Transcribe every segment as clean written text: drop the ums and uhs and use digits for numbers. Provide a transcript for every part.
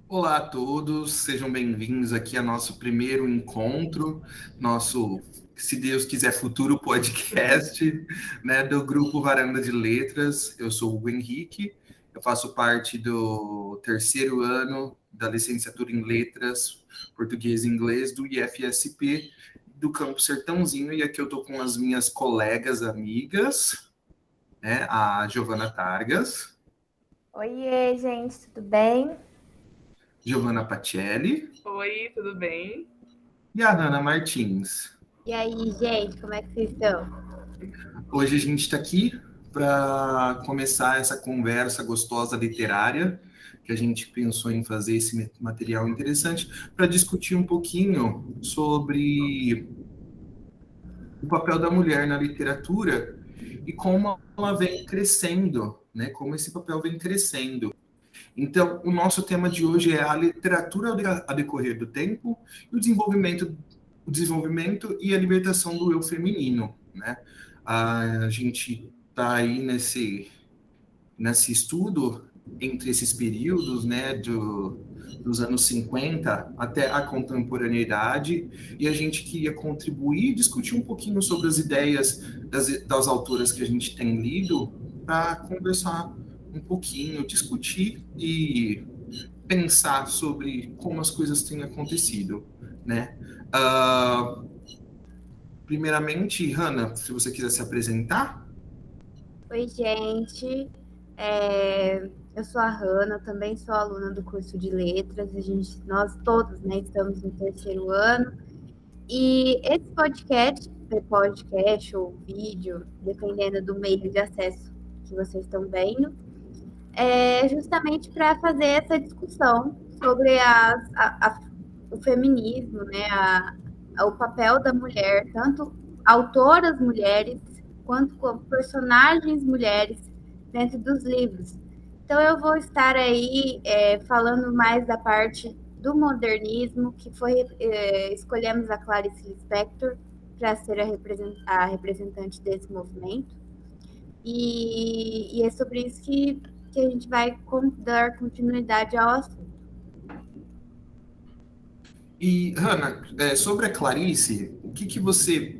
Olá a todos, sejam bem-vindos aqui ao nosso primeiro encontro, nosso, se Deus quiser, futuro podcast, né, do Grupo Varanda de Letras. Eu sou o Henrique, eu faço parte do terceiro ano da licenciatura em Letras, Português e Inglês, do IFSP, do Campo Sertãozinho, e aqui eu estou com as minhas colegas amigas, né, a Giovana Targas, Oiê, gente, tudo bem? Giovana Pacelli Oi, tudo bem? e a Ana Martins. E aí, gente, como é que vocês estão? Hoje a gente está aqui para começar essa conversa gostosa literária, que a gente pensou em fazer esse material interessante, para discutir um pouquinho sobre o papel da mulher na literatura e como ela vem crescendo, né? Como esse papel vem crescendo. Então, o nosso tema de hoje é a literatura a decorrer do tempo e o desenvolvimento e a libertação do eu feminino, né? A gente está aí nesse estudo entre esses períodos, né, dos anos 50 até a contemporaneidade, e a gente queria contribuir e discutir um pouquinho sobre as ideias das autoras que a gente tem lido, para conversar um pouquinho, discutir e pensar sobre como as coisas têm acontecido, né? Uh, Primeiramente, Hanna, se você quiser se apresentar. Oi, gente. Eu sou a Hanna, também sou aluna do curso de letras. Nós todos, né, estamos no terceiro ano. E esse podcast ou vídeo, dependendo do meio de acesso que vocês estão vendo, é justamente para fazer essa discussão sobre o feminismo, né, o papel da mulher, tanto autoras mulheres quanto como personagens mulheres dentro dos livros. Então eu vou estar aí falando mais da parte do modernismo, que escolhemos a Clarice Lispector para ser a representante desse movimento. E é sobre isso que a gente vai dar continuidade ao assunto. E, Hanna, sobre a Clarice, o que que você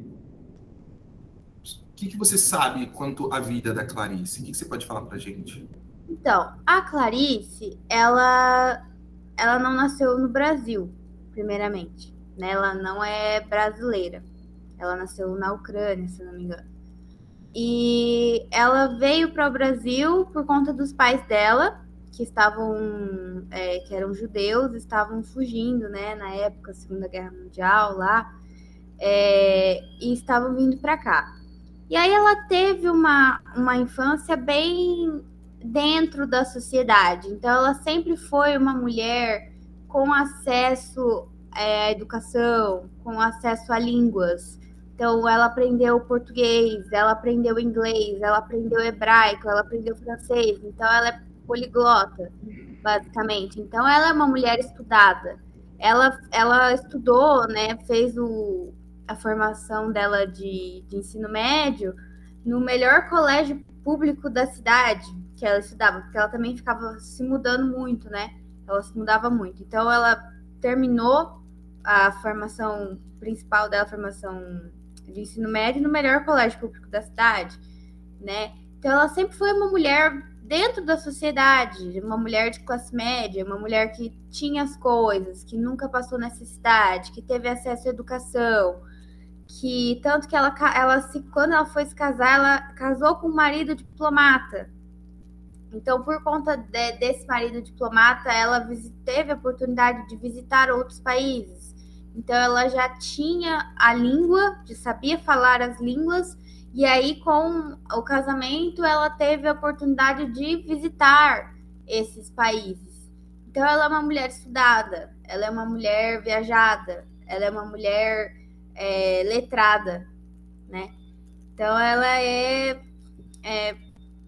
sabe quanto à vida da Clarice? O que você pode falar para a gente? Então, a Clarice, ela não nasceu no Brasil, primeiramente, né? Ela não é brasileira. Ela nasceu na Ucrânia, se não me engano. E ela veio para o Brasil por conta dos pais dela, que eram judeus, estavam fugindo, né? Na época, Segunda Guerra Mundial, lá, e estavam vindo para cá. E aí ela teve uma infância bem dentro da sociedade. Então ela sempre foi uma mulher com acesso à educação, com acesso a línguas. Então ela aprendeu português, ela aprendeu inglês, ela aprendeu hebraico, ela aprendeu francês. Então ela é poliglota, basicamente. Então ela é uma mulher estudada. Ela estudou, né, fez a formação dela de ensino médio no melhor colégio público da cidade que ela estudava, porque ela também ficava se mudando muito, né? Ela se mudava muito. Então ela terminou a formação principal dela, a formação de ensino médio, no melhor colégio público da cidade, né? Então ela sempre foi uma mulher dentro da sociedade, uma mulher de classe média, uma mulher que tinha as coisas, que nunca passou necessidade, que teve acesso à educação, que tanto que quando ela foi se casar, ela casou com um marido diplomata. Então, por conta desse marido diplomata, ela teve a oportunidade de visitar outros países. Então, ela já tinha a língua, já sabia falar as línguas, e aí, com o casamento, ela teve a oportunidade de visitar esses países. Então, ela é uma mulher estudada, ela é uma mulher viajada, ela é uma mulher letrada, né? Então ela é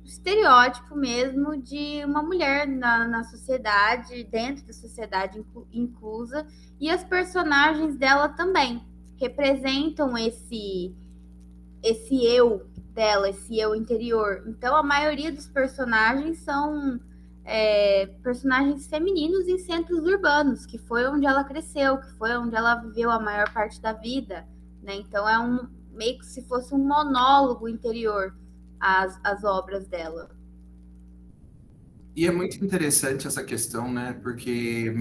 estereótipo mesmo de uma mulher na sociedade, dentro da sociedade inclusa, e as personagens dela também representam esse eu dela, esse eu interior. Então a maioria dos personagens são personagens femininos em centros urbanos, que foi onde ela cresceu, que foi onde ela viveu a maior parte da vida, né? Então é meio que se fosse um monólogo interior as obras dela. E é muito interessante essa questão, né? Porque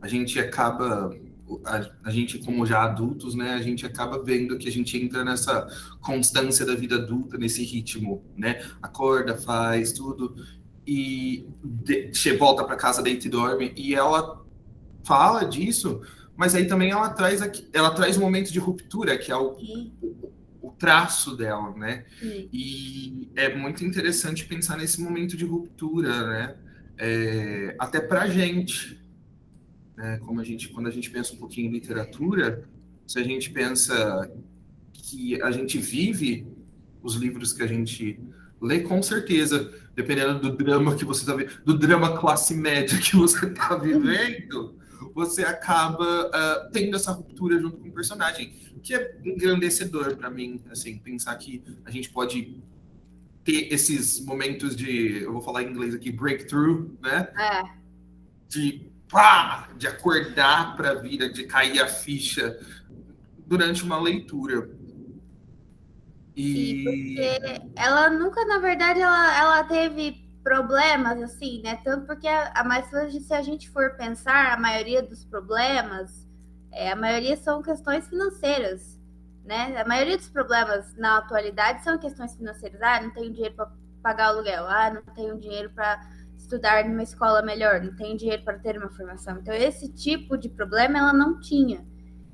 a gente acaba, a gente como já adultos, né? A gente acaba vendo que a gente entra nessa constância da vida adulta, nesse ritmo, né? Acorda, faz tudo e volta para casa, deita e dorme. E ela fala disso, mas aí também ela traz um momento de ruptura, que é o traço dela, né? Sim. E é muito interessante pensar nesse momento de ruptura, né? Até pra gente, né? Quando a gente pensa um pouquinho em literatura, se a gente pensa que a gente vive os livros que a gente lê, com certeza, dependendo do drama que você está vivendo, do drama classe média que você está vivendo, você acaba tendo essa ruptura junto com o personagem, que é engrandecedor para mim, assim, pensar que a gente pode ter esses momentos de, eu vou falar em inglês aqui, breakthrough, né? De acordar para a vida, de cair a ficha durante uma leitura. Sim, porque ela nunca, na verdade, ela teve problemas, assim, né? Tanto porque mas se a gente for pensar, a maioria dos problemas, a maioria são questões financeiras, né? A maioria dos problemas na atualidade são questões financeiras. Ah, não tenho dinheiro para pagar o aluguel. Ah, não tenho dinheiro para estudar numa escola melhor. Não tenho dinheiro para ter uma formação. Então, esse tipo de problema ela não tinha.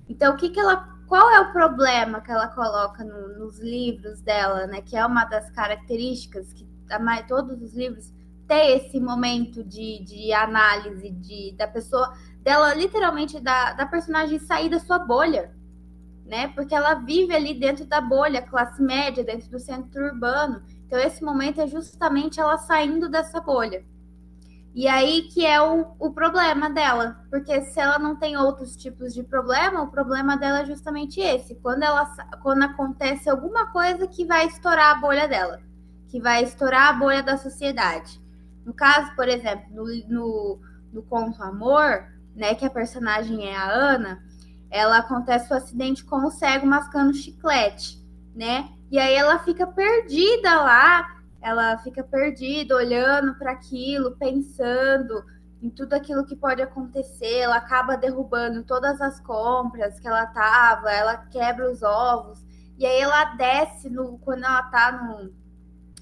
Então, qual é o problema que ela coloca nos livros dela, né? Que é uma das características que todos os livros têm esse momento de análise da pessoa, dela literalmente da personagem sair da sua bolha, né? Porque ela vive ali dentro da bolha, classe média, dentro do centro urbano. Então, esse momento é justamente ela saindo dessa bolha. E aí que é o problema dela, porque se ela não tem outros tipos de problema, o problema dela é justamente esse. Quando acontece alguma coisa que vai estourar a bolha dela, que vai estourar a bolha da sociedade. No caso, por exemplo, no conto Amor, né, que a personagem é a Ana, ela acontece o acidente com o cego mascando chiclete, né? E aí ela fica perdida lá. Ela fica perdida, olhando para aquilo, pensando em tudo aquilo que pode acontecer. Ela acaba derrubando todas as compras que ela tava, ela quebra os ovos. E aí ela desce, quando ela tá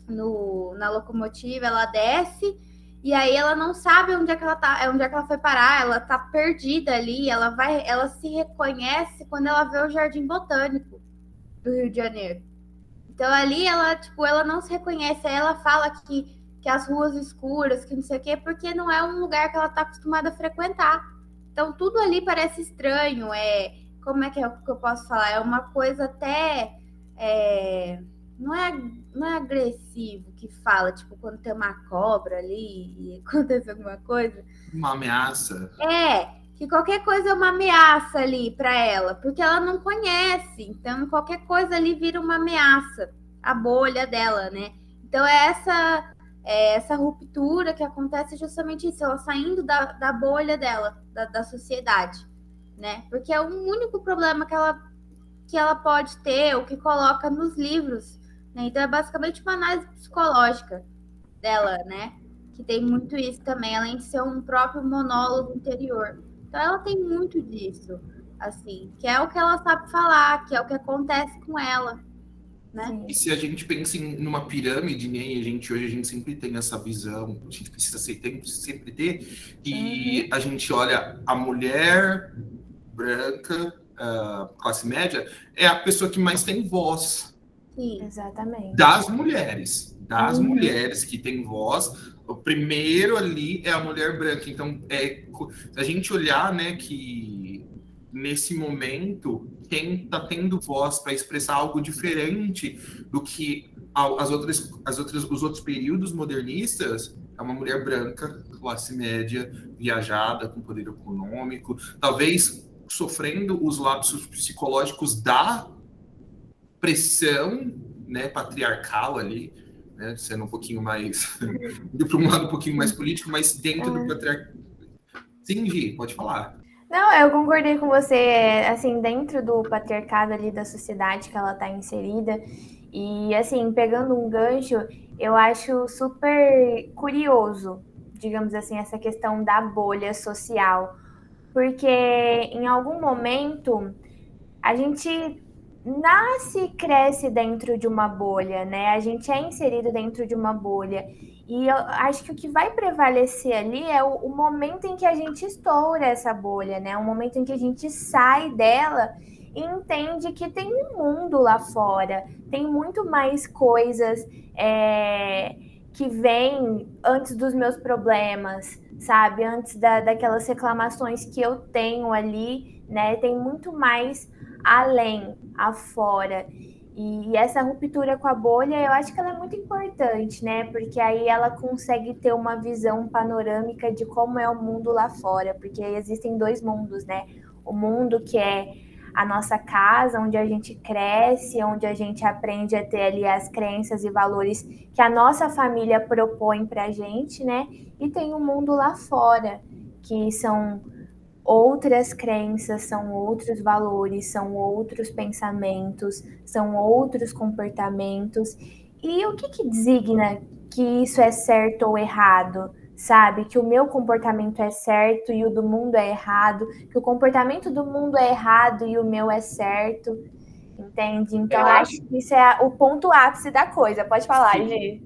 na locomotiva, ela desce. E aí ela não sabe onde é que ela tá, onde é que ela foi parar. Ela tá perdida ali. Ela se reconhece quando ela vê o Jardim Botânico do Rio de Janeiro. Então ali ela não se reconhece, aí ela fala que as ruas escuras, que não sei o quê, porque não é um lugar que ela está acostumada a frequentar. Então tudo ali parece estranho, como é que eu posso falar? É uma coisa até não é agressivo que fala, tipo, quando tem uma cobra ali e acontece alguma coisa. Uma ameaça. Que qualquer coisa é uma ameaça ali para ela, porque ela não conhece. Então, qualquer coisa ali vira uma ameaça, a bolha dela, né? Então, essa ruptura que acontece justamente isso, ela saindo da bolha dela, da sociedade, né? Porque é o único problema que ela pode ter, o que coloca nos livros, né? Então, é basicamente uma análise psicológica dela, né? Que tem muito isso também, além de ser um próprio monólogo interior. Então ela tem muito disso, assim, que é o que ela sabe falar, que é o que acontece com ela, né? E se a gente pensa numa pirâmide, né, e hoje a gente sempre tem essa visão, a gente precisa sempre ter, e a gente olha a mulher branca, classe média, é a pessoa que mais tem voz. Sim. Exatamente. Das mulheres que têm voz, o primeiro ali é a mulher branca. Então, se a gente olhar, né, que nesse momento, quem está tendo voz para expressar algo diferente do que os outros períodos modernistas, é uma mulher branca, classe média, viajada, com poder econômico, talvez sofrendo os lapsos psicológicos da pressão, né, patriarcal ali, né, sendo um pouquinho mais, indo para um lado um pouquinho mais político, mas dentro do patriarcado. Sim, Gi, pode falar. Não, eu concordei com você, assim, dentro do patriarcado ali da sociedade que ela está inserida. E, assim, pegando um gancho, eu acho super curioso, digamos assim, essa questão da bolha social. Porque em algum momento a gente nasce e cresce dentro de uma bolha, né? A gente é inserido dentro de uma bolha. E eu acho que o que vai prevalecer ali é o momento em que a gente estoura essa bolha, né? O momento em que a gente sai dela e entende que tem um mundo lá fora, tem muito mais coisas que vêm antes dos meus problemas, sabe? Antes daquelas reclamações que eu tenho ali, né? Tem muito mais além, afora. E essa ruptura com a bolha, eu acho que ela é muito importante, né? Porque aí ela consegue ter uma visão panorâmica de como é o mundo lá fora, porque existem dois mundos, né? O mundo que é a nossa casa, onde a gente cresce, onde a gente aprende a ter ali as crenças e valores que a nossa família propõe pra gente, né? E tem o mundo lá fora, que são outras crenças, são outros valores, são outros pensamentos, são outros comportamentos. E o que designa que isso é certo ou errado? Sabe? Que o meu comportamento é certo e o do mundo é errado, que o comportamento do mundo é errado e o meu é certo. Entende? Então, eu acho que isso é o ponto ápice da coisa. Pode falar, Gi.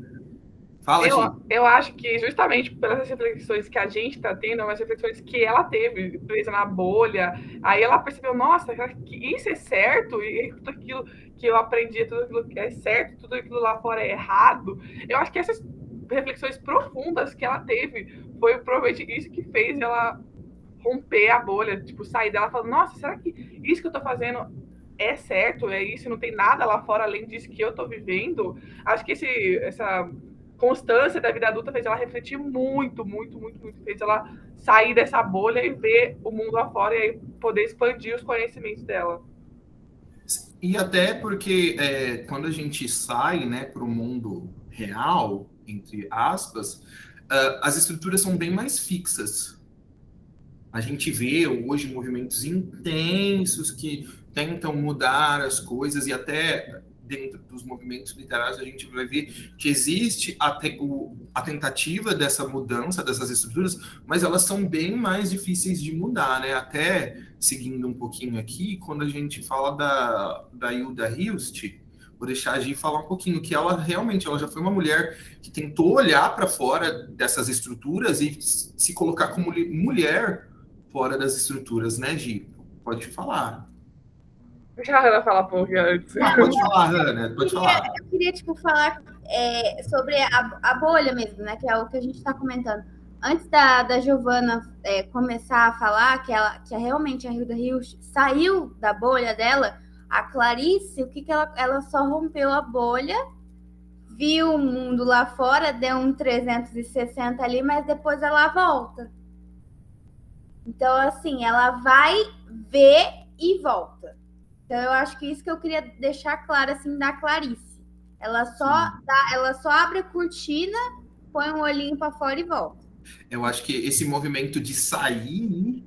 Fala, Gi. Eu acho que justamente pelas reflexões que a gente está tendo, as reflexões que ela teve, presa na bolha, aí ela percebeu, nossa, isso é certo, e tudo aquilo que eu aprendi, tudo aquilo que é certo, tudo aquilo lá fora é errado. Eu acho que essas reflexões profundas que ela teve, foi provavelmente isso que fez ela romper a bolha, tipo, sair dela falando, nossa, será que isso que eu tô fazendo é certo? É isso? Não tem nada lá fora além disso que eu tô vivendo? Acho que essa constância da vida adulta fez ela refletir muito, muito, muito, muito. Fez ela sair dessa bolha e ver o mundo lá fora e aí poder expandir os conhecimentos dela. E até porque quando a gente sai, né, para o mundo real, entre aspas, as estruturas são bem mais fixas. A gente vê hoje movimentos intensos que tentam mudar as coisas e até dentro dos movimentos literários a gente vai ver que existe a tentativa dessa mudança dessas estruturas, mas elas são bem mais difíceis de mudar, né? Até seguindo um pouquinho aqui, quando a gente fala da Hilda Hilst, vou deixar a Gi falar um pouquinho, que ela realmente ela já foi uma mulher que tentou olhar para fora dessas estruturas e se colocar como mulher fora das estruturas, né, Gi? Pode falar. Deixa a Hannah falar um pouco antes. Pode falar, Hannah, pode falar. Eu queria, falar sobre a bolha mesmo, né? Que é o que a gente está comentando. Antes da Giovana começar a falar que realmente a Hilda Hilst saiu da bolha dela, a Clarice, ela só rompeu a bolha, viu o mundo lá fora, deu um 360 ali, mas depois ela volta. Então, assim, ela vai ver e volta. Então, eu acho que isso que eu queria deixar claro, assim, da Clarice. Ela só abre a cortina, põe um olhinho para fora e volta. Eu acho que esse movimento de sair,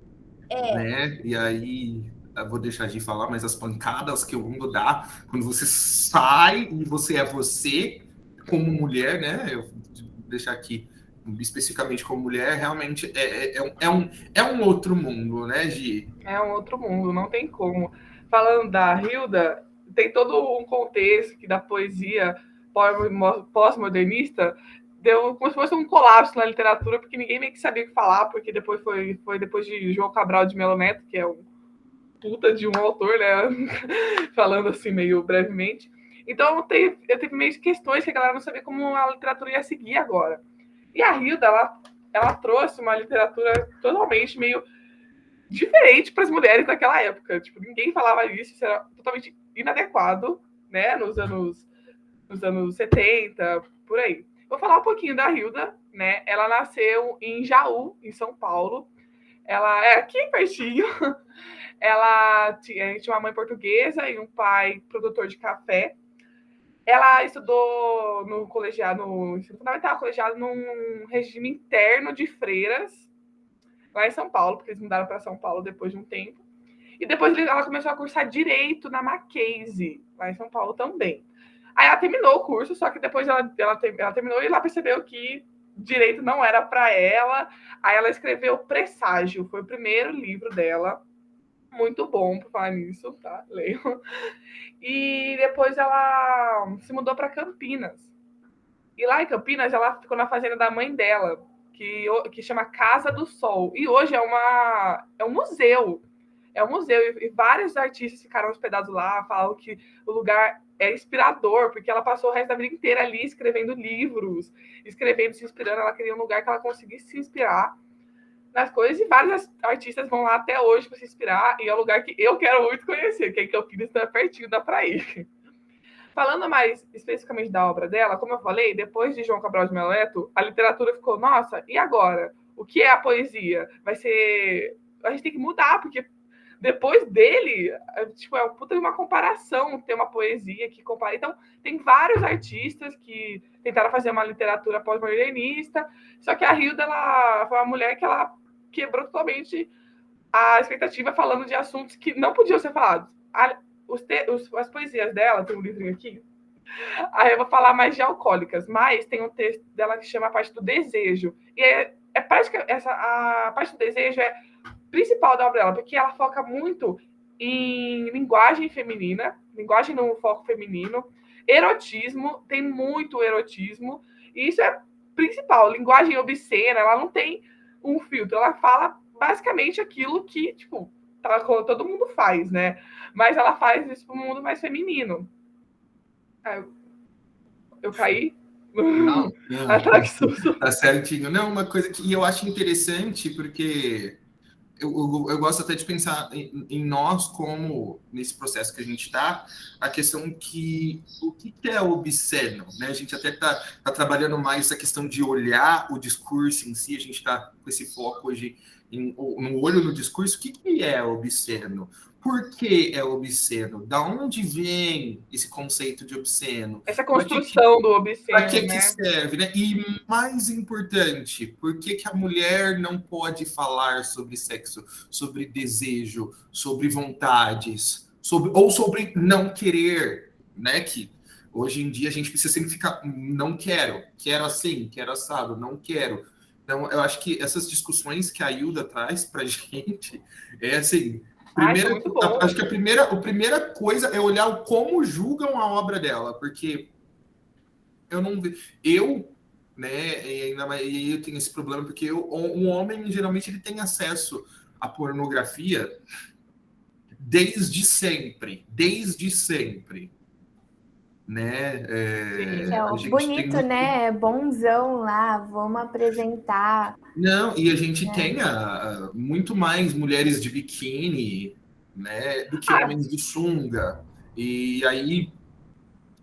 né? E aí, eu vou deixar de falar, mas as pancadas que o mundo dá, quando você sai e você é você, como mulher, né? Eu vou deixar aqui especificamente como mulher, realmente é um outro mundo, né, Gi? É um outro mundo, não tem como. Falando da Hilda, tem todo um contexto que da poesia pós-modernista deu como se fosse um colapso na literatura, porque ninguém meio que sabia o que falar, porque depois foi depois de João Cabral de Melo Neto, que é um puta de um autor, né? Falando assim meio brevemente. Então eu tive meio questões que a galera não sabia como a literatura ia seguir agora. E a Hilda, ela trouxe uma literatura totalmente meio diferente para as mulheres daquela época. Tipo, ninguém falava isso, isso era totalmente inadequado, né? Nos anos 70, por aí. Vou falar um pouquinho da Hilda, né? Ela nasceu em Jaú, em São Paulo. Ela é aqui pertinho. Ela tinha uma mãe portuguesa e um pai produtor de café. Ela estudou no colegiado, no ensino fundamental, colegiado num regime interno de freiras, lá em São Paulo, porque eles mudaram para São Paulo depois de um tempo. E depois ela começou a cursar Direito na Mackenzie, lá em São Paulo também. Aí ela terminou o curso, só que depois ela terminou e ela percebeu que Direito não era para ela. Aí ela escreveu Presságio, foi o primeiro livro dela. Muito bom por falar nisso, tá? Leio. E depois ela se mudou para Campinas. E lá em Campinas ela ficou na fazenda da mãe dela, que chama Casa do Sol. E hoje é um museu. É um museu e vários artistas ficaram hospedados lá, falam que o lugar é inspirador, porque ela passou o resto da vida inteira ali escrevendo livros, escrevendo, se inspirando. Ela queria um lugar que ela conseguisse se inspirar nas coisas, e vários artistas vão lá até hoje para se inspirar, e é um lugar que eu quero muito conhecer, que é Campinas, está pertinho, dá para ir. Falando mais especificamente da obra dela, como eu falei, depois de João Cabral de Melo Neto, a literatura ficou, nossa, e agora? O que é a poesia? Vai ser... A gente tem que mudar, porque depois dele, tipo, é uma puta de uma comparação, ter uma poesia que compara. Então, tem vários artistas que tentaram fazer uma literatura pós-modernista, só que a Hilda, ela foi uma mulher que ela quebrou totalmente a expectativa falando de assuntos que não podiam ser falados. As poesias dela, tem um livrinho aqui, aí eu vou falar mais de alcoólicas, mas tem um texto dela que chama a parte do desejo. E a parte do desejo é principal da obra dela, porque ela foca muito em linguagem feminina, linguagem no foco feminino, erotismo, tem muito erotismo, e isso é principal. Linguagem obscena, ela não tem um filtro, ela fala basicamente aquilo que, tipo, todo mundo faz, né? Mas ela faz isso para um mundo mais feminino. Eu caí? Não, Que susto. tá certinho. Não, uma coisa que eu acho interessante, porque eu gosto até de pensar em nós como, nesse processo que a gente está, a questão que o que é obsceno, né? A gente até tá trabalhando mais essa questão de olhar o discurso em si, a gente está com esse foco hoje no olho no discurso. O que é obsceno? Por que é obsceno? Da onde vem esse conceito de obsceno? Essa construção do obsceno, para que serve, né? E mais importante, por que a mulher não pode falar sobre sexo, sobre desejo, sobre vontades, ou sobre não querer, né? Que hoje em dia a gente precisa sempre ficar, não quero assim, quero assado, não quero. Então, eu acho que essas discussões que a Hilda traz para gente é assim. Acho que a primeira coisa é olhar como julgam a obra dela, porque eu não eu, né, e ainda mais eu tenho esse problema porque um homem geralmente ele tem acesso à pornografia desde sempre, né? É bonito, né? Bonzão lá, vamos apresentar. Não, e a gente tem muito mais mulheres de biquíni, né, do que homens de sunga. E aí,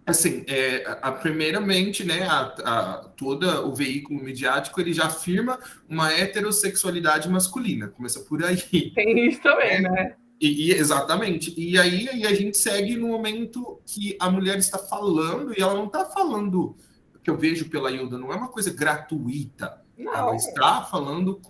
assim, primeiramente, né, todo o veículo midiático ele já afirma uma heterossexualidade masculina, começa por aí. Tem isso também, né? Exatamente. E aí a gente segue no momento que a mulher está falando, e ela não está falando, que eu vejo pela Hilda, não é uma coisa gratuita. Não. Ela está falando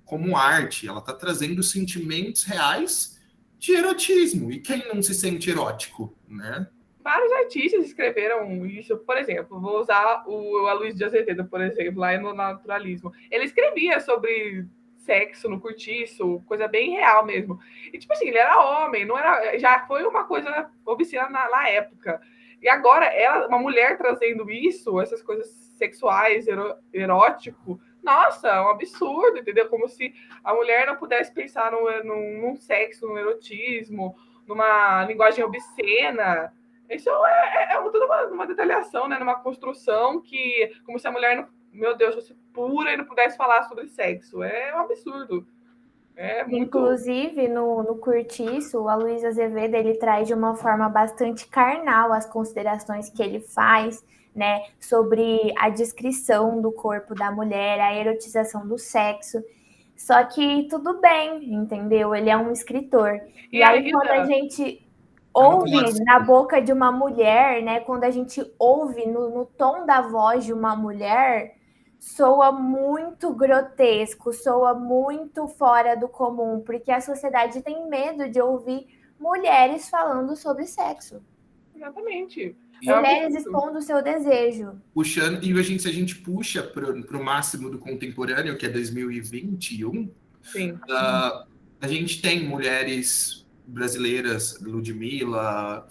como arte, ela está trazendo sentimentos reais de erotismo. E quem não se sente erótico, né? Vários artistas escreveram isso. Por exemplo, vou usar o Aloysio de Azevedo, por exemplo, lá no naturalismo. Ele escrevia sobre sexo no cortiço, coisa bem real mesmo. E, tipo assim, ele era homem, não era, já foi uma coisa obscena na época. E agora, uma mulher trazendo isso, essas coisas sexuais, erótico, nossa, é um absurdo, entendeu? Como se a mulher não pudesse pensar num sexo, num erotismo, numa linguagem obscena. Isso é toda uma detalhação, né? Numa construção que, como se a mulher, não, meu Deus, fosse pura e não pudesse falar sobre sexo. É um absurdo. Inclusive, no Cortiço, o Aloysio Azevedo, ele traz de uma forma bastante carnal as considerações que ele faz, né, sobre a descrição do corpo da mulher, a erotização do sexo. Só que tudo bem, entendeu? Ele é um escritor. E aí, quando a gente... ouve na boca de uma mulher, né? Quando a gente ouve no tom da voz de uma mulher, soa muito grotesco, soa muito fora do comum, porque a sociedade tem medo de ouvir mulheres falando sobre sexo. Exatamente. Mulheres expondo o seu desejo. Puxando, e se a gente puxa para o máximo do contemporâneo, que é 2021, Sim. A gente tem mulheres brasileiras, Ludmilla,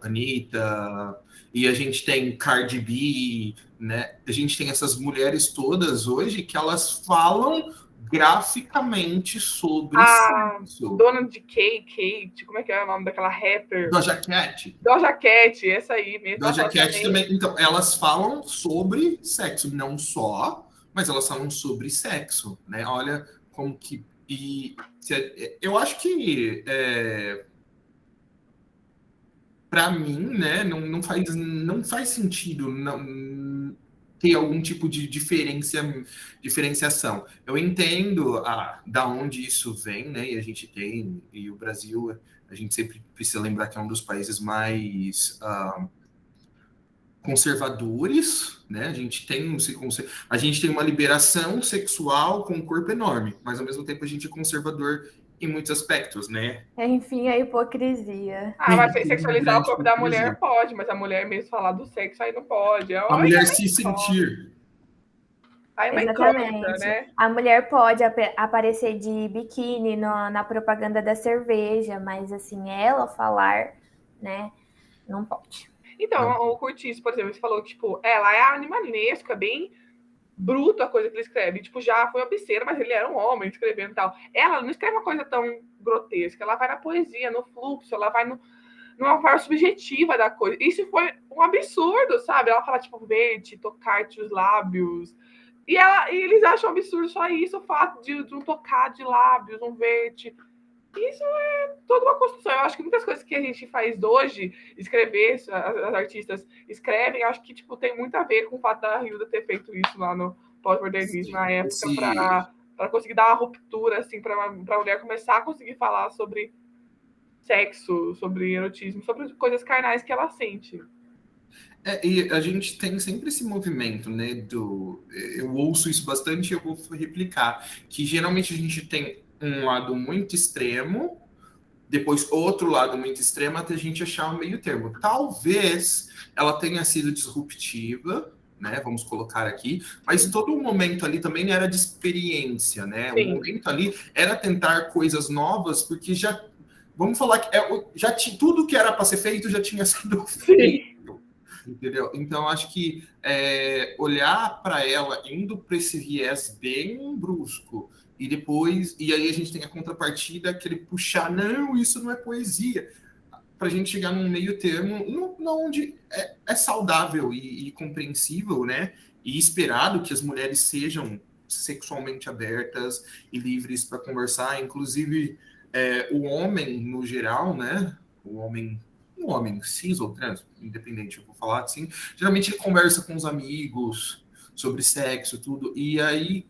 Anitta, e a gente tem Cardi B, né? A gente tem essas mulheres todas hoje que elas falam graficamente sobre sexo. Dona de Kate, como é que é o nome daquela rapper? Doja Cat. Doja Cat, essa aí mesmo. Doja Cat também. Então, elas falam sobre sexo, não só, mas elas falam sobre sexo, né? Olha como que... eu acho que para mim, né, não faz sentido não ter algum tipo de diferenciação. Eu entendo da onde isso vem, né, e o Brasil, a gente sempre precisa lembrar que é um dos países mais conservadores, né? A gente tem uma liberação sexual com um corpo enorme, mas ao mesmo tempo a gente é conservador em muitos aspectos, né? Enfim, a hipocrisia. Mas sexualizar o corpo da mulher pode, mas a mulher mesmo falar do sexo aí não pode. A mulher se sentir. Aí é uma Exatamente. né? A mulher pode aparecer de biquíni na propaganda da cerveja, mas assim, ela falar, né, não pode. Então, o Curtis, por exemplo, você falou que, tipo, ela é animalesco, é bem bruto a coisa que ele escreve. Tipo, já foi obsceno, mas ele era um homem escrevendo e tal. Ela não escreve uma coisa tão grotesca, ela vai na poesia, no fluxo, ela vai numa parte subjetiva da coisa. Isso foi um absurdo, sabe? Ela fala, tipo, ver-te, tocar-te os lábios. E eles acham absurdo só isso, o fato de um tocar de lábios, um ver-te. Isso é toda uma construção. Eu acho que muitas coisas que a gente faz hoje, escrever, as artistas escrevem, eu acho que tipo, tem muito a ver com o fato da Hilda ter feito isso lá no pós-modernismo na época, para conseguir dar uma ruptura, assim, para a mulher começar a conseguir falar sobre sexo, sobre erotismo, sobre coisas carnais que ela sente. E a gente tem sempre esse movimento, né? Eu ouço isso bastante e eu vou replicar, que geralmente a gente tem um lado muito extremo, depois outro lado muito extremo, até a gente achar um meio termo. Talvez ela tenha sido disruptiva, né? Vamos colocar aqui, mas todo o momento ali também era de experiência, né? Sim. O momento ali era tentar coisas novas, porque vamos falar que tudo que era para ser feito já tinha sido feito. Entendeu? Então, acho que olhar para ela indo para esse viés bem brusco, e aí a gente tem a contrapartida, aquele puxar, não, isso não é poesia, para a gente chegar num meio termo, onde é saudável e compreensível, né? E esperado que as mulheres sejam sexualmente abertas e livres para conversar, inclusive o homem no geral, né? Um homem cis ou trans, independente, eu vou falar assim, geralmente ele conversa com os amigos sobre sexo, tudo, e aí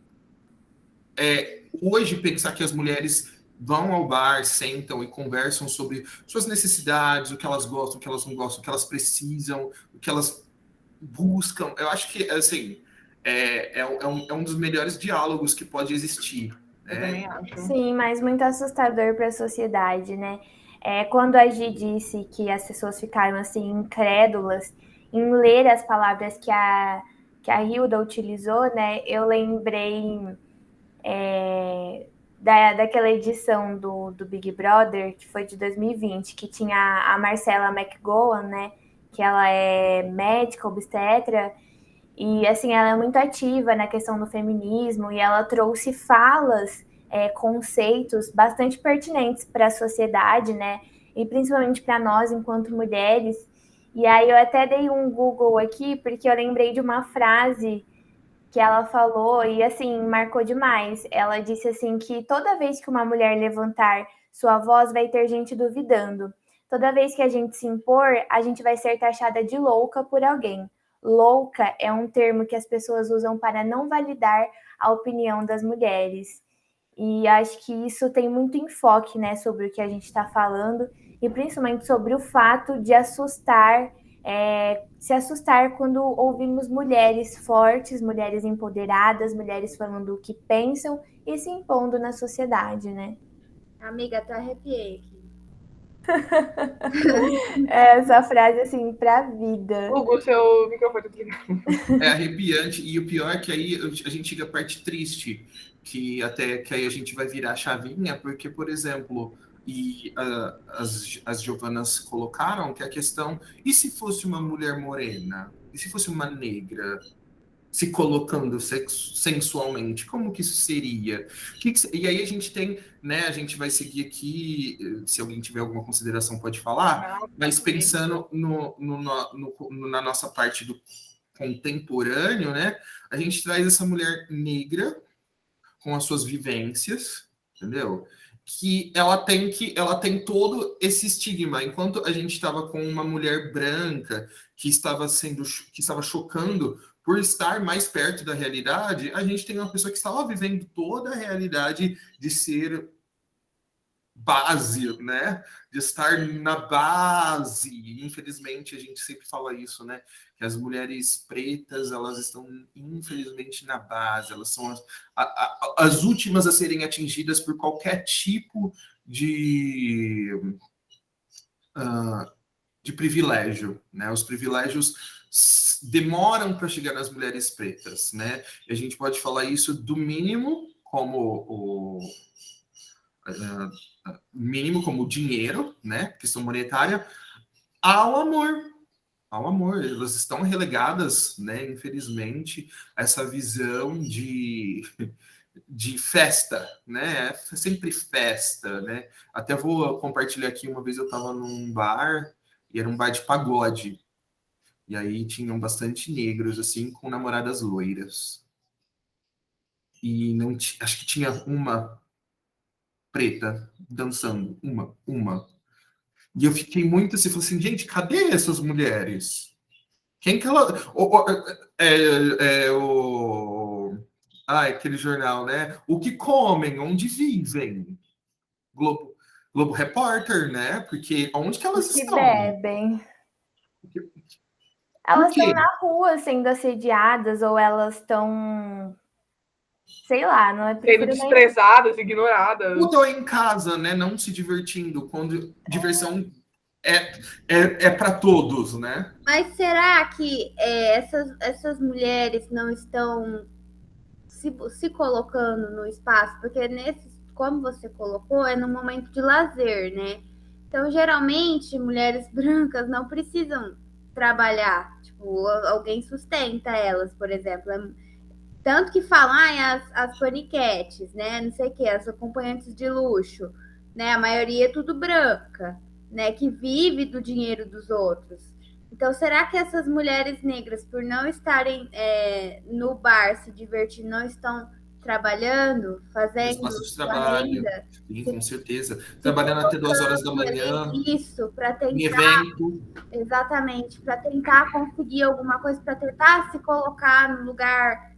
hoje pensar que as mulheres vão ao bar, sentam e conversam sobre suas necessidades, o que elas gostam, o que elas não gostam, o que elas precisam, o que elas buscam, eu acho que, assim, é um dos melhores diálogos que pode existir. Eu também acho. Sim, mas muito assustador para a sociedade, né? Quando a Gi disse que as pessoas ficaram assim incrédulas em ler as palavras que a Hilda utilizou, né? Eu lembrei daquela edição do Big Brother, que foi de 2020, que tinha a Marcela McGowan, né? Que ela é médica, obstetra, e assim, ela é muito ativa na questão do feminismo, e ela trouxe falas, conceitos bastante pertinentes para a sociedade, né? E principalmente para nós, enquanto mulheres. E aí eu até dei um Google aqui, porque eu lembrei de uma frase que ela falou e, assim, marcou demais. Ela disse, assim, que toda vez que uma mulher levantar sua voz, vai ter gente duvidando. Toda vez que a gente se impor, a gente vai ser taxada de louca por alguém. Louca é um termo que as pessoas usam para não validar a opinião das mulheres. E acho que isso tem muito enfoque, né, sobre o que a gente está falando. e principalmente sobre o fato de se assustar quando ouvimos mulheres fortes, mulheres empoderadas, mulheres falando o que pensam e se impondo na sociedade, né? Amiga, até arrepiei aqui. Essa frase, assim, pra vida. Hugo, seu microfone tá desligado. É arrepiante, e o pior é que aí a gente chega à parte triste, que aí a gente vai virar a chavinha, porque, por exemplo, as Giovanas colocaram que a questão, e se fosse uma mulher morena? E se fosse uma negra? Se colocando sensualmente, como que isso seria? E aí a gente tem, né? A gente vai seguir aqui, se alguém tiver alguma consideração pode falar, mas pensando na nossa parte do contemporâneo, né? A gente traz essa mulher negra com as suas vivências, entendeu? Ela tem todo esse estigma. Enquanto a gente estava com uma mulher branca que estava chocando por estar mais perto da realidade, a gente tem uma pessoa que estava vivendo toda a realidade de ser base, né? De estar na base. Infelizmente, a gente sempre fala isso, né? Que as mulheres pretas, elas estão, infelizmente, na base. Elas são as últimas a serem atingidas por qualquer tipo de privilégio, né? Os privilégios demoram para chegar nas mulheres pretas, né? E a gente pode falar isso do mínimo, como o dinheiro, né? Questão monetária, ao amor. Ao amor. Elas estão relegadas, né? Infelizmente, a essa visão de festa, né? É sempre festa, né? Até vou compartilhar aqui, uma vez eu estava num bar, e era um bar de pagode. E aí tinham bastante negros, assim, com namoradas loiras. E não acho que tinha uma preta dançando. Uma. E eu fiquei muito assim, falei assim, gente, cadê essas mulheres? Quem que ela... aquele jornal, né? O que comem, onde vivem? Globo Repórter, né? Porque onde que elas Que estão? bebem. Por Elas estão quê? na rua sendo assediadas ou elas estão, sei lá, não é Sendo prefiro nem... desprezadas, ignoradas. Ou estão em casa, né? Não se divertindo, quando diversão é para todos, né? Mas será que essas mulheres não estão se colocando no espaço? Porque como você colocou, é no momento de lazer, né? Então, geralmente, mulheres brancas não precisam trabalhar. Tipo, alguém sustenta elas, por exemplo. Tanto que falam, as paniquetes, né? Não sei o que, as acompanhantes de luxo, né? A maioria é tudo branca, né? Que vive do dinheiro dos outros. Então, será que essas mulheres negras, por não estarem no bar se divertindo, não estão trabalhando, fazendo Espaço de sua trabalho, renda? sim, com certeza. Trabalhando até 2 horas da manhã, Isso, para em tentar, evento. exatamente, para tentar conseguir alguma coisa, para tentar se colocar no lugar,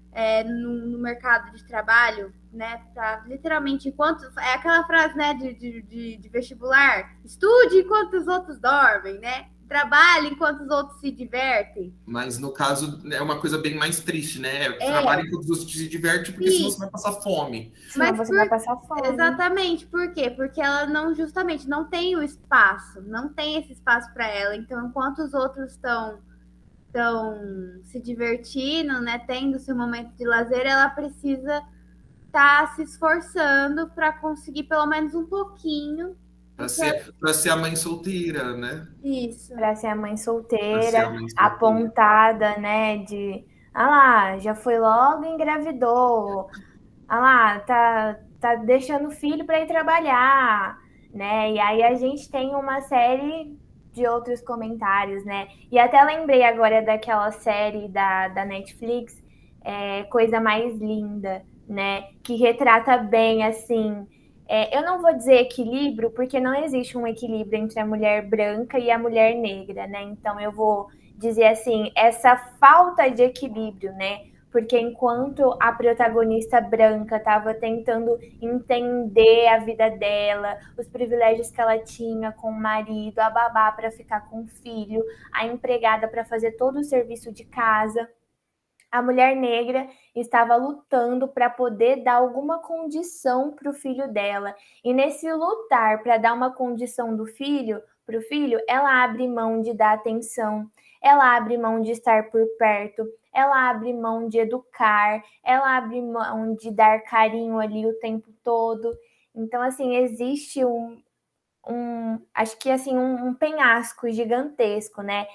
no mercado de trabalho, né? Pra, literalmente, enquanto. É aquela frase, né, de vestibular: estude enquanto os outros dormem, né? Trabalhe enquanto os outros se divertem. Mas no caso é uma coisa bem mais triste, né? Trabalha enquanto os outros se diverte, porque senão você vai passar fome. Senão Mas você vai passar fome. Exatamente, por quê? Porque ela justamente não tem o espaço, não tem esse espaço para ela. Então, enquanto os outros estão se divertindo, né, tendo seu momento de lazer, ela precisa estar se esforçando para conseguir pelo menos um pouquinho. Para ser a mãe solteira, né? Isso. Para ser a mãe Pra ser solteira, a mãe solteira. apontada, né? Lá, já foi logo, engravidou. Lá, tá deixando o filho para ir trabalhar, né? E aí a gente tem uma série de outros comentários, né? E até lembrei agora daquela série da Netflix, Coisa Mais Linda, né? Que retrata bem, assim... eu não vou dizer equilíbrio, porque não existe um equilíbrio entre a mulher branca e a mulher negra, né? Então eu vou dizer assim, essa falta de equilíbrio, né? porque enquanto a protagonista branca estava tentando entender a vida dela, os privilégios que ela tinha com o marido, a babá para ficar com o filho, a empregada para fazer todo o serviço de casa, a mulher negra estava lutando para poder dar alguma condição para o filho dela. E nesse lutar para dar uma condição para o filho, ela abre mão de dar atenção, ela abre mão de estar por perto, ela abre mão de educar, ela abre mão de dar carinho ali o tempo todo. Então, assim, existe acho que assim, um penhasco gigantesco, né?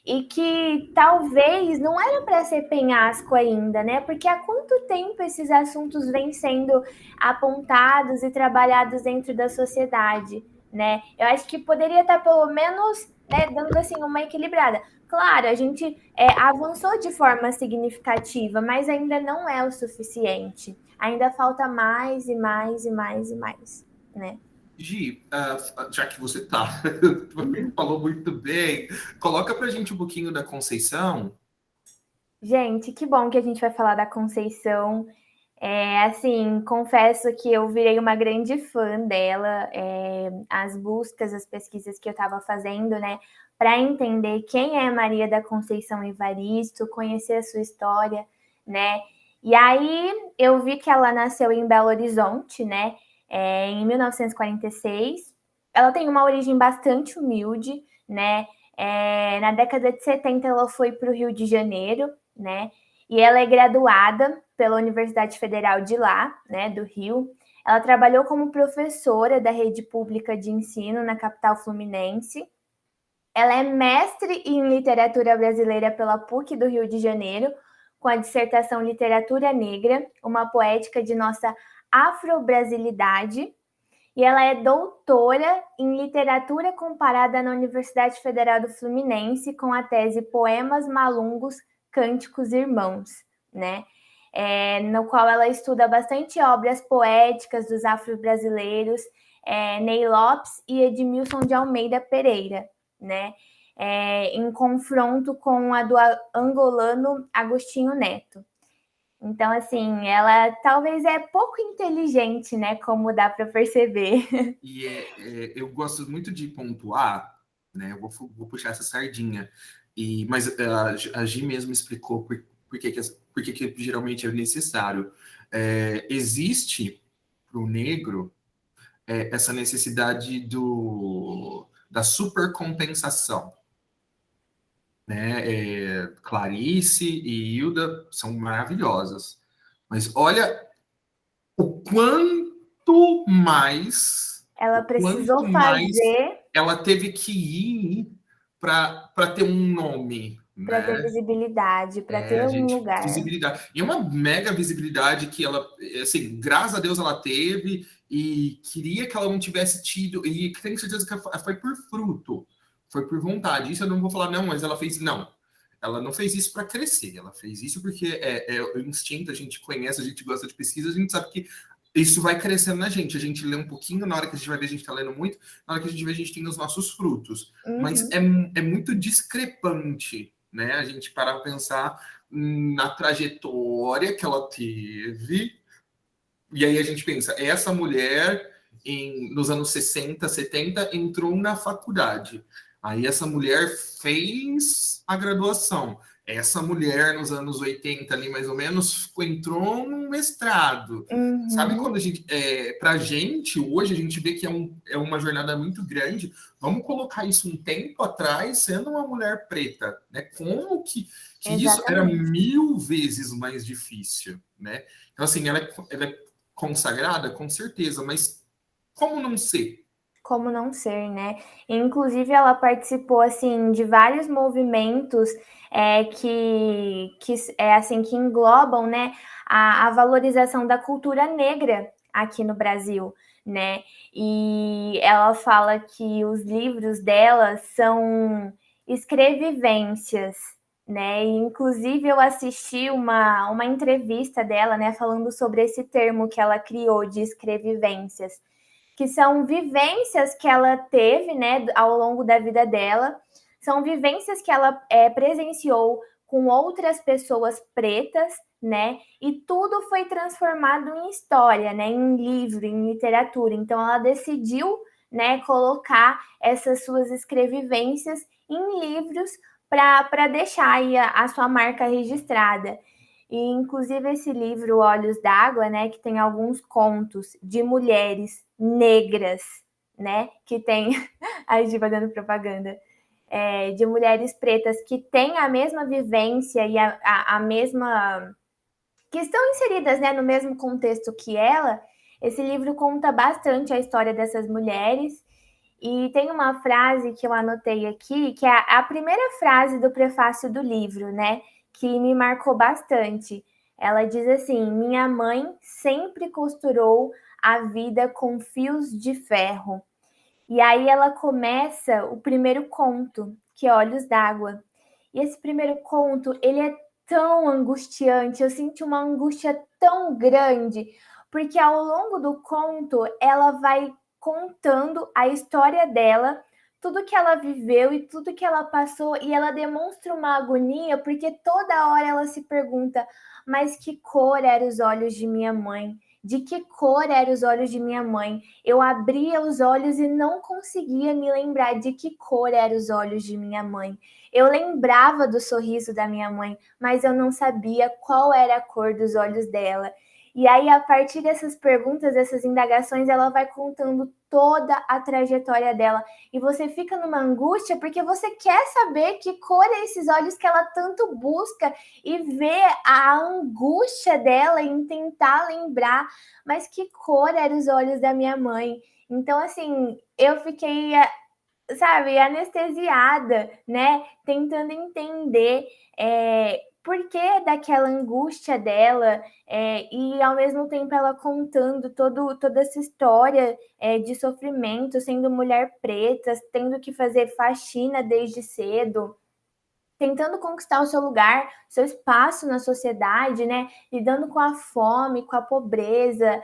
E que talvez não era para ser penhasco ainda, né? Porque há quanto tempo esses assuntos vêm sendo apontados e trabalhados dentro da sociedade, né? Eu acho que poderia estar pelo menos, né, dando assim uma equilibrada. Claro, a gente avançou de forma significativa, mas ainda não é o suficiente. Ainda falta mais e mais e mais e mais, né? Gi, já que você falou muito bem, coloca pra gente um pouquinho da Conceição. Gente, que bom que a gente vai falar da Conceição. Assim, confesso que eu virei uma grande fã dela. As buscas, as pesquisas que eu estava fazendo, né, para entender quem é Maria da Conceição Evaristo, conhecer a sua história, né? E aí eu vi que ela nasceu em Belo Horizonte, né, em 1946. Ela tem uma origem bastante humilde, né? Na década de 70 ela foi para o Rio de Janeiro, né? E ela é graduada pela Universidade Federal de lá, né, do Rio. Ela trabalhou como professora da rede pública de ensino na capital fluminense. Ela é mestre em literatura brasileira pela PUC do Rio de Janeiro, com a dissertação Literatura Negra, uma poética de nossa afro-brasilidade. E ela é doutora em literatura comparada na Universidade Federal do Fluminense, com a tese Poemas Malungos, Cânticos Irmãos, né? No qual ela estuda bastante obras poéticas dos afro-brasileiros, Ney Lopes e Edmilson de Almeida Pereira, né? Em confronto com a do angolano Agostinho Neto. Então, assim, ela talvez é pouco inteligente, né? Como dá para perceber. E eu gosto muito de pontuar, né? Eu vou puxar essa sardinha. Mas a Gi mesmo explicou por que geralmente é necessário. Existe para o negro essa necessidade da supercompensação. Né? Clarice e Hilda são maravilhosas. Mas olha o quanto mais ela precisou fazer ela teve que ir para ter um nome, para né? ter visibilidade, para ter um lugar. Visibilidade. E uma mega visibilidade que ela, assim, graças a Deus ela teve e queria que ela não tivesse tido, e tenho certeza que foi por fruto, foi por vontade. Isso eu não vou falar, não, mas ela fez, não. Ela não fez isso para crescer, ela fez isso porque é o instinto, a gente conhece, a gente gosta de pesquisa, a gente sabe que isso vai crescendo na gente. A gente lê um pouquinho, na hora que a gente vai ver, a gente está lendo muito, na hora que a gente vê, a gente tem os nossos frutos. Uhum. Mas é muito discrepante, né? A gente parar para pensar na trajetória que ela teve. E aí a gente pensa, essa mulher, nos anos 60, 70, entrou na faculdade. Aí essa mulher fez a graduação. Essa mulher, nos anos 80, ali mais ou menos, entrou num mestrado. Uhum. Sabe quando a gente... pra gente, hoje, a gente vê que é uma jornada muito grande. Vamos colocar isso um tempo atrás, sendo uma mulher preta, né? Como que isso era 1000 vezes mais difícil, né? Então, assim, ela é consagrada, com certeza, mas como não ser? Como não ser, né? Inclusive, ela participou, assim, de vários movimentos que englobam, né, a valorização da cultura negra aqui no Brasil, né? E ela fala que os livros dela são escrevivências, né? E, inclusive, eu assisti uma entrevista dela, né, falando sobre esse termo que ela criou de escrevivências, que são vivências que ela teve, né, ao longo da vida dela, são vivências que ela presenciou com outras pessoas pretas, né? E tudo foi transformado em história, né? Em livro, em literatura. Então ela decidiu, né, colocar essas suas escrevivências em livros para deixar aí a sua marca registrada. E, inclusive, esse livro, Olhos d'Água, né, que tem alguns contos de mulheres negras, né, que tem... A Giva dando propaganda. De mulheres pretas que têm a mesma vivência e a mesma... que estão inseridas, né, no mesmo contexto que ela. Esse livro conta bastante a história dessas mulheres. E tem uma frase que eu anotei aqui, que é a primeira frase do prefácio do livro, né? Que me marcou bastante. Ela diz assim: minha mãe sempre costurou a vida com fios de ferro. E aí ela começa o primeiro conto, que é Olhos d'Água. E esse primeiro conto, ele é tão angustiante, eu senti uma angústia tão grande, porque ao longo do conto ela vai contando a história dela, tudo que ela viveu e tudo que ela passou, e ela demonstra uma agonia, porque toda hora ela se pergunta: mas que cor eram os olhos de minha mãe? De que cor eram os olhos de minha mãe? Eu abria os olhos e não conseguia me lembrar de que cor eram os olhos de minha mãe. Eu lembrava do sorriso da minha mãe, mas eu não sabia qual era a cor dos olhos dela. E aí, a partir dessas perguntas, dessas indagações, ela vai contando toda a trajetória dela. E você fica numa angústia porque você quer saber que cor é esses olhos que ela tanto busca e ver a angústia dela em tentar lembrar, mas que cor eram os olhos da minha mãe. Então, assim, eu fiquei, sabe, anestesiada, né? Tentando entender por que daquela angústia dela, e ao mesmo tempo ela contando toda essa história de sofrimento, sendo mulher preta, tendo que fazer faxina desde cedo, tentando conquistar o seu lugar, seu espaço na sociedade, né? Lidando com a fome, com a pobreza,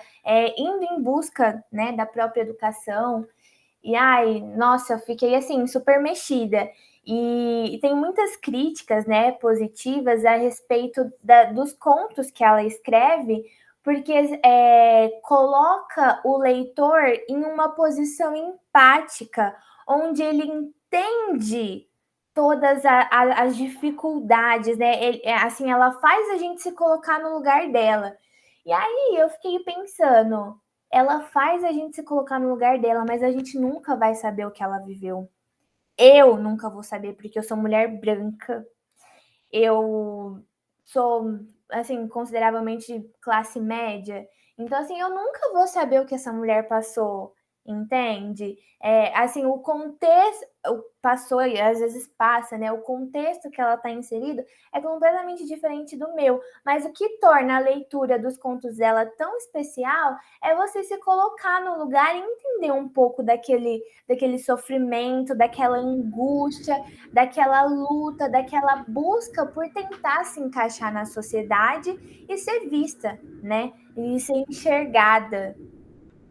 indo em busca, né, da própria educação. E, ai, nossa, eu fiquei, assim, super mexida. E tem muitas críticas, né, positivas a respeito dos contos que ela escreve, porque coloca o leitor em uma posição empática, onde ele entende todas as dificuldades, né? Assim, ela faz a gente se colocar no lugar dela. E aí eu fiquei pensando, ela faz a gente se colocar no lugar dela, mas a gente nunca vai saber o que ela viveu. Eu nunca vou saber, porque eu sou mulher branca. Eu sou, assim, consideravelmente classe média. Então, assim, eu nunca vou saber o que essa mulher passou, entende? Assim, o contexto passou e às vezes passa, né? O contexto que ela está inserido é completamente diferente do meu. Mas o que torna a leitura dos contos dela tão especial é você se colocar no lugar e entender um pouco daquele sofrimento, daquela angústia, daquela luta, daquela busca por tentar se encaixar na sociedade e ser vista, né? E ser enxergada.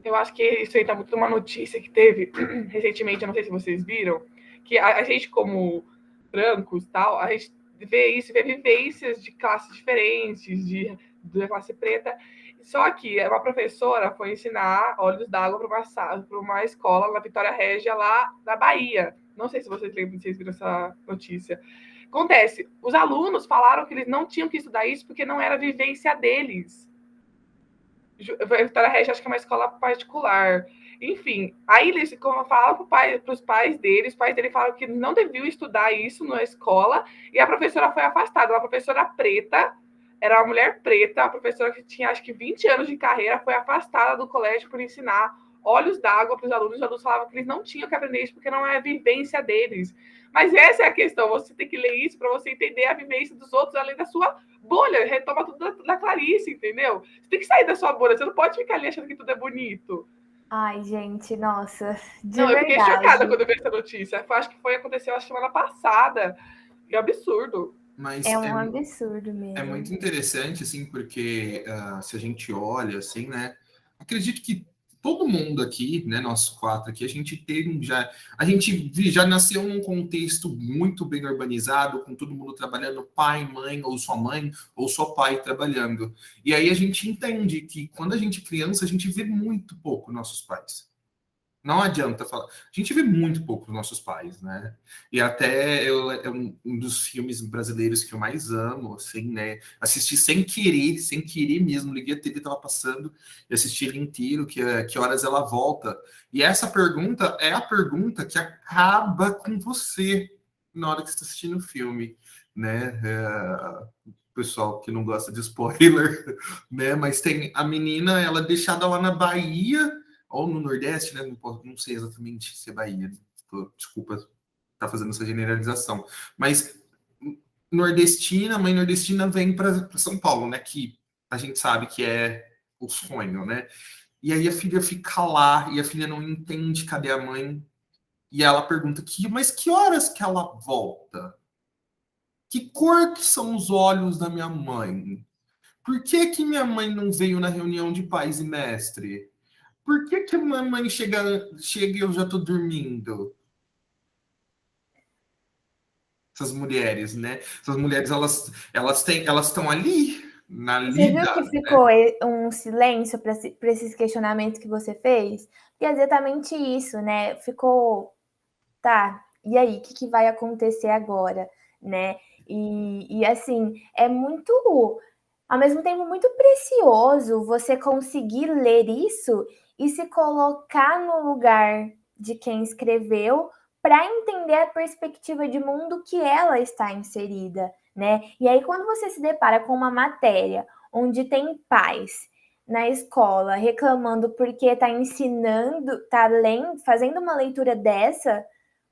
Eu acho que isso entra muito numa notícia que teve recentemente, eu não sei se vocês viram, que a gente, como brancos, tal, a gente vê isso, vê vivências de classes diferentes, da classe preta. Só que uma professora foi ensinar Olhos d'Água para uma escola na Vitória Régia, lá na Bahia. Não sei se vocês lembram, se vocês viram essa notícia. Acontece, os alunos falaram que eles não tinham que estudar isso porque não era a vivência deles. Vitória Regia, acho que é uma escola particular. Enfim, aí eles falaram para os pais dele, os pais dele falaram que não deviam estudar isso na escola, e a professora foi afastada. Uma professora preta, era uma mulher preta, uma professora que tinha acho que 20 anos de carreira, foi afastada do colégio por ensinar Olhos d'Água para os alunos. Os alunos falavam que eles não tinham que aprender isso porque não é a vivência deles. Mas essa é a questão, você tem que ler isso para você entender a vivência dos outros, além da sua bolha. Retoma tudo da Clarice, entendeu? Você tem que sair da sua bolha, você não pode ficar ali achando que tudo é bonito. Ai, gente, nossa, de não, verdade. Eu fiquei chocada quando eu vi essa notícia. Acho que aconteceu a semana passada. Que absurdo. Mas é um absurdo mesmo. É muito interessante, assim, porque se a gente olha, assim, né? Acredito que todo mundo aqui, né, nós 4 aqui, a gente já nasceu num contexto muito bem urbanizado, com todo mundo trabalhando, pai, mãe, ou só pai trabalhando. E aí a gente entende que quando a gente é criança, a gente vê muito pouco nossos pais. Não adianta falar. A gente vê muito pouco os nossos pais, né? E até é um dos filmes brasileiros que eu mais amo, assim, né? Assisti sem querer mesmo. Liguei a TV, tava passando e assisti ele inteiro, que horas ela volta. E essa pergunta é a pergunta que acaba com você na hora que você está assistindo o filme, né? Pessoal que não gosta de spoiler, né? Mas tem a menina, ela é deixada lá na Bahia ou no Nordeste, né? Não sei exatamente se é Bahia. Desculpa estar fazendo essa generalização. Mas a mãe nordestina vem para São Paulo, né? Que a gente sabe que é o sonho, né? E aí a filha fica lá e a filha não entende cadê a mãe. E ela pergunta, mas que horas que ela volta? Que cor que são os olhos da minha mãe? Por que minha mãe não veio na reunião de pais e mestre? Por que a mamãe chega e eu já tô dormindo? Essas mulheres, né? Essas mulheres, elas estão ali, na lida. Você viu que ficou um silêncio para esses questionamentos que você fez? E é exatamente isso, né? Ficou, tá, e aí, o que vai acontecer agora, né? E assim, é muito, ao mesmo tempo, muito precioso você conseguir ler isso e se colocar no lugar de quem escreveu para entender a perspectiva de mundo que ela está inserida, né? E aí, quando você se depara com uma matéria onde tem pais na escola reclamando porque está ensinando, está lendo, fazendo uma leitura dessa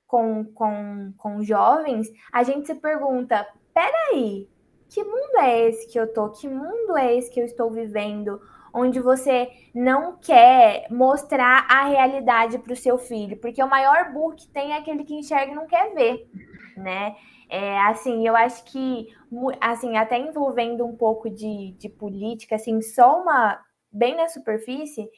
com jovens, a gente se pergunta, peraí, que mundo é esse que eu tô? Que mundo é esse que eu estou vivendo? Onde você não quer mostrar a realidade para o seu filho, porque o maior burro que tem é aquele que enxerga e não quer ver, né? Assim, eu acho que, assim, até envolvendo um pouco de política, assim, só bem na superfície,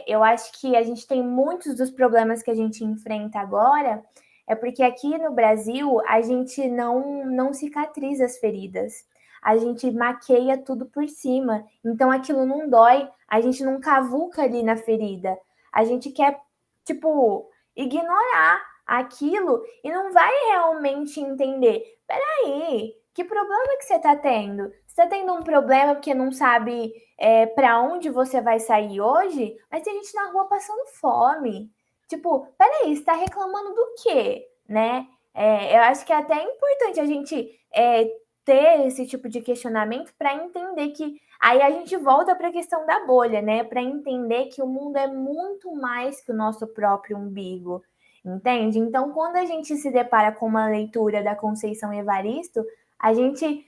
eu acho que a gente tem muitos dos problemas que a gente enfrenta agora, é porque aqui no Brasil a gente não cicatriza as feridas. A gente maqueia tudo por cima. Então aquilo não dói, a gente não cavuca ali na ferida. A gente quer, tipo, ignorar aquilo e não vai realmente entender. Peraí, que problema que você está tendo? Você está tendo um problema porque não sabe para onde você vai sair hoje? Mas tem gente na rua passando fome. Tipo, peraí, você está reclamando do quê? Né? Eu acho que é até importante a gente ter esse tipo de questionamento para entender que aí a gente volta para a questão da bolha, né? Para entender que o mundo é muito mais que o nosso próprio umbigo, entende? Então, quando a gente se depara com uma leitura da Conceição Evaristo, a gente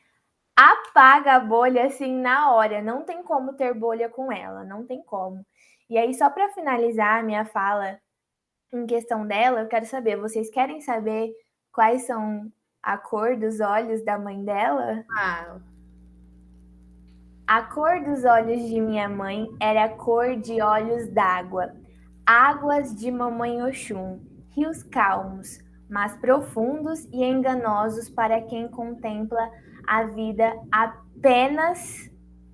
apaga a bolha assim na hora, não tem como ter bolha com ela, não tem como. E aí, só para finalizar a minha fala em questão dela, eu quero saber, vocês querem saber quais são a cor dos olhos da mãe dela? A cor dos olhos de minha mãe era a cor de olhos d'água, águas de mamãe Oxum, rios calmos, mas profundos e enganosos para quem contempla a vida apenas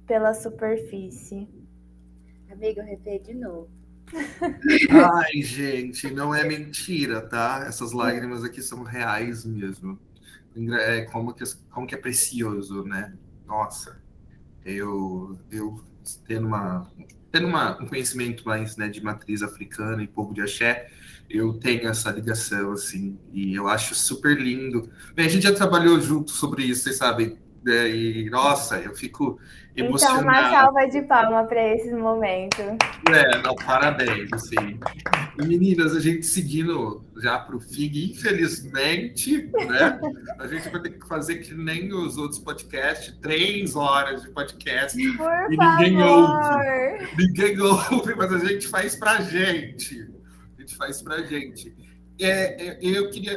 pela superfície. Amiga, eu repeti de novo. Ai, gente, não é mentira, tá? Essas lágrimas aqui são reais mesmo. Como que é precioso, né? Nossa, eu tendo um conhecimento mais, né, de matriz africana e povo de axé, eu tenho essa ligação, assim, e eu acho super lindo. Bem, a gente já trabalhou junto sobre isso, vocês sabem, né? E, nossa, eu fico emocionado. Então, uma salva de palmas para esse momento. Não, parabéns, assim. E, meninas, a gente seguindo já para o FIG, infelizmente, né? A gente vai ter que fazer que nem os outros podcasts, 3 horas de podcast. Por e favor. ninguém ouve. Ninguém ouve, mas a gente faz pra gente. A gente faz pra gente.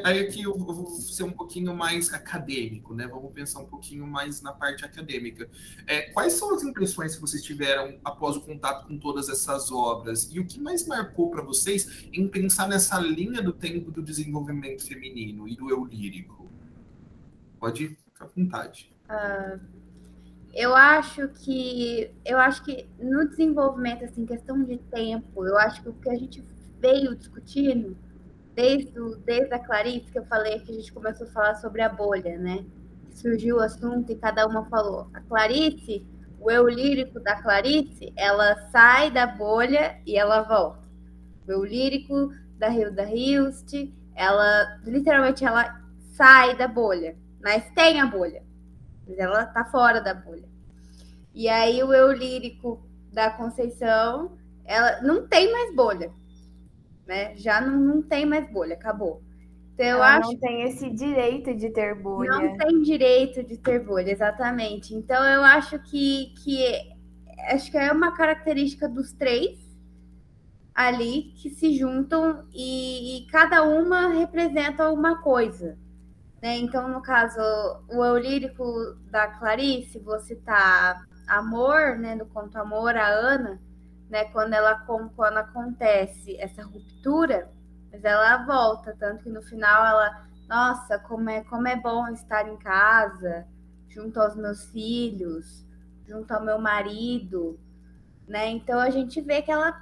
Aí aqui eu vou ser um pouquinho mais acadêmico, né? Vamos pensar um pouquinho mais na parte acadêmica. Quais são as impressões que vocês tiveram após o contato com todas essas obras? E o que mais marcou para vocês em pensar nessa linha do tempo do desenvolvimento feminino e do eu lírico? Pode ficar à vontade. Eu acho que no desenvolvimento, assim, questão de tempo, eu acho que o que a gente veio discutindo desde a Clarice, que eu falei que a gente começou a falar sobre a bolha, né? Surgiu o assunto e cada uma falou. A Clarice, o eu lírico da Clarice, ela sai da bolha e ela volta. O eu lírico da Hilda Hilst, ela literalmente ela sai da bolha, mas tem a bolha, mas ela tá fora da bolha. E aí o eu lírico da Conceição, ela não tem mais bolha, né? Já não tem mais bolha, acabou. Então eu Ela acho não tem esse direito de ter bolha. não tem direito de ter bolha, exatamente. Então eu acho que acho que é uma característica dos três ali que se juntam e cada uma representa uma coisa, né? Então, no caso, o eu lírico da Clarice, vou citar Amor, né? Do conto Amor, a Ana, né? Quando acontece essa ruptura, mas ela volta, tanto que no final ela, nossa, como é bom estar em casa, junto aos meus filhos, junto ao meu marido, né? Então a gente vê que ela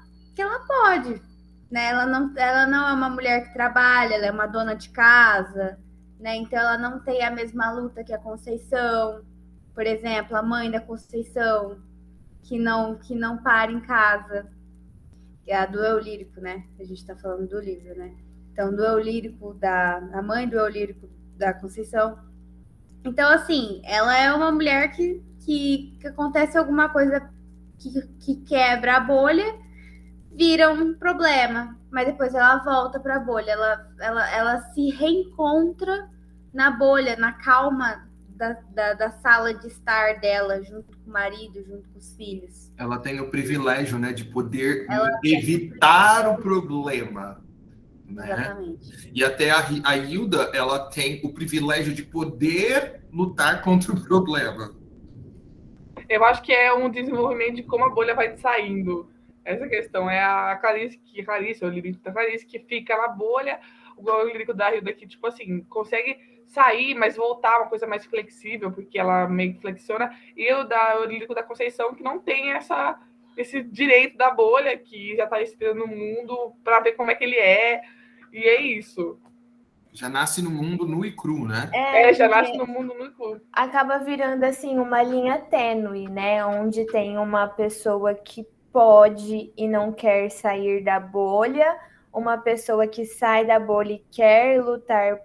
pode, né? Ela não é uma mulher que trabalha, ela é uma dona de casa, né? Então ela não tem a mesma luta que a Conceição, por exemplo, a mãe da Conceição, que não para em casa, que é a do eu lírico, né? A gente está falando do livro, né? Então, do eu lírico a mãe do eu lírico da Conceição. Então, assim, ela é uma mulher que acontece alguma coisa que quebra a bolha, vira um problema, mas depois ela volta para a bolha, ela se reencontra na bolha, na calma da sala de estar dela, junto com o marido, junto com os filhos. Ela tem o privilégio, né, de poder evitar o problema, né? Exatamente. E até a Hilda, ela tem o privilégio de poder lutar contra o problema. Eu acho que é um desenvolvimento de como a bolha vai saindo. Essa questão é a Clarice, o lírico da Clarice, que fica na bolha, o lírico da Hilda que, tipo assim, consegue sair, mas voltar uma coisa mais flexível, porque ela meio que flexiona, e o lírico da Conceição, que não tem esse direito da bolha, que já está esperando o mundo para ver como é que ele é, e é isso. Já nasce no mundo nu e cru, né? Já nasce no mundo nu e cru. Acaba virando, assim, uma linha tênue, né? Onde tem uma pessoa que pode e não quer sair da bolha, uma pessoa que sai da bolha e quer lutar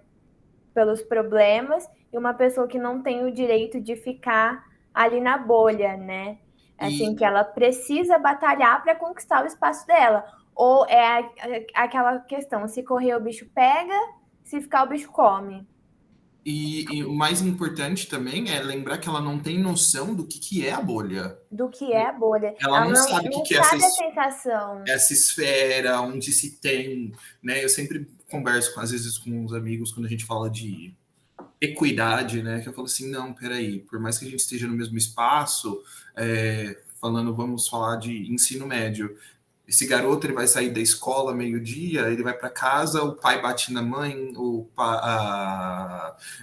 pelos problemas, e uma pessoa que não tem o direito de ficar ali na bolha, né? Assim, que ela precisa batalhar para conquistar o espaço dela. Ou é aquela questão, se correr o bicho pega, se ficar o bicho come. E o mais importante também é lembrar que ela não tem noção do que é a bolha. Do que é a bolha. Ela não sabe o que é sabe a sensação. essa esfera, onde se tem, né? Eu sempre converso, às vezes, com os amigos quando a gente fala de equidade, né? Que eu falo assim, não, peraí, por mais que a gente esteja no mesmo espaço, vamos falar de ensino médio, esse garoto ele vai sair da escola meio-dia, ele vai para casa, o pai bate na mãe,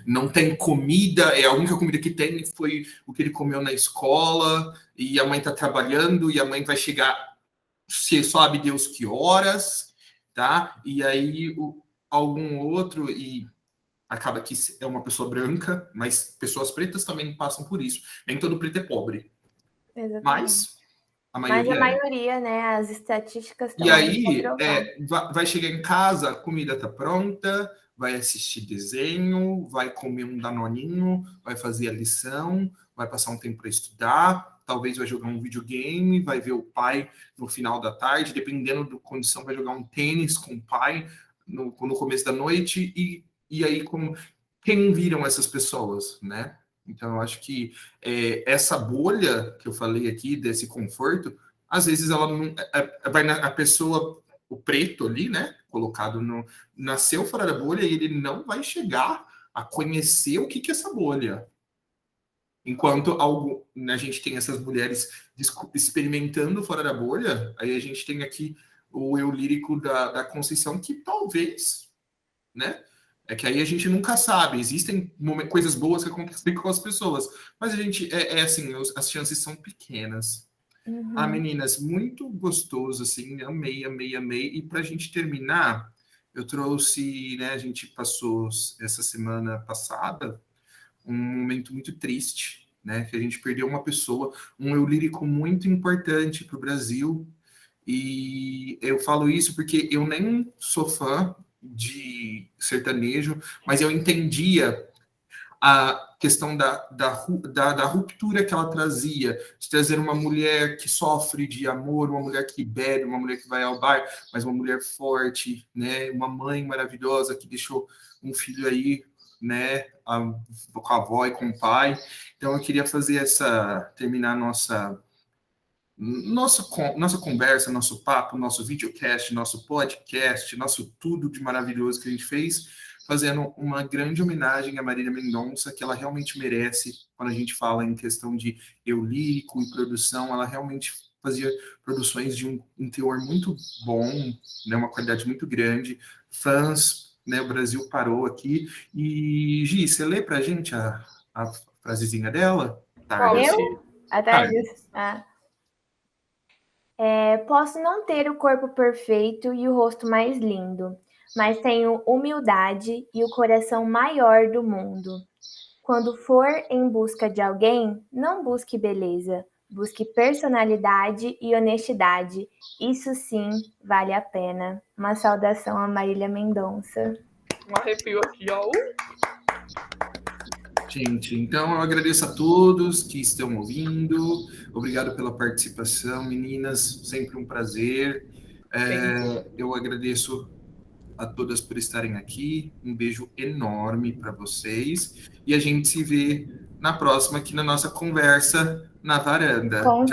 não tem comida, a única comida que tem foi o que ele comeu na escola, e a mãe está trabalhando, e a mãe vai chegar, se sabe Deus que horas, tá? E aí algum outro, e acaba que é uma pessoa branca, mas pessoas pretas também passam por isso. Nem todo preto é pobre. Exatamente. Mas a maioria, né? As estatísticas e aí vai chegar em casa, a comida tá pronta, vai assistir desenho, vai comer um danoninho, vai fazer a lição, vai passar um tempo para estudar, talvez vai jogar um videogame, vai ver o pai no final da tarde, dependendo da condição, vai jogar um tênis com o pai no começo da noite, e aí quem viram essas pessoas, né? Então, eu acho que essa bolha que eu falei aqui, desse conforto, às vezes ela não, a pessoa o preto ali, né, colocado nasceu fora da bolha e ele não vai chegar a conhecer o que é essa bolha. Enquanto a gente tem essas mulheres experimentando fora da bolha, aí a gente tem aqui o eu lírico da Conceição, que talvez, né? É que aí a gente nunca sabe. Existem coisas boas que acontecem com as pessoas, mas a gente, assim, as chances são pequenas. Meninas, muito gostoso, assim, amei. E pra gente terminar, eu trouxe, né, a gente passou essa semana passada um momento muito triste, né? Que a gente perdeu uma pessoa, um eu lírico muito importante para o Brasil. E eu falo isso porque eu nem sou fã de sertanejo, mas eu entendia a questão da ruptura que ela trazia, de trazer uma mulher que sofre de amor, uma mulher que bebe, uma mulher que vai ao bar, mas uma mulher forte, né? Uma mãe maravilhosa que deixou um filho aí, né, com a avó e com o pai. Então eu queria fazer terminar nossa conversa, nosso papo, nosso videocast, nosso podcast, nosso tudo de maravilhoso que a gente fez, fazendo uma grande homenagem a Marília Mendonça, que ela realmente merece. Quando a gente fala em questão de eu lírico e produção, ela realmente fazia produções de um teor muito bom, né, uma qualidade muito grande, fãs, né, o Brasil parou aqui. E, Gi, você lê pra gente a frasezinha dela? Tarde. Eu? Atrás disso. Posso não ter o corpo perfeito e o rosto mais lindo, mas tenho humildade e o coração maior do mundo. Quando for em busca de alguém, não busque beleza, busque personalidade e honestidade. Isso sim vale a pena. Uma saudação a Marília Mendonça. Um arrepio aqui, ó. Gente, então eu agradeço a todos que estão ouvindo. Obrigado pela participação, meninas. Sempre um prazer. Eu agradeço a todas por estarem aqui. Um beijo enorme para vocês. E a gente se vê na próxima aqui na nossa conversa na varanda. Tchau.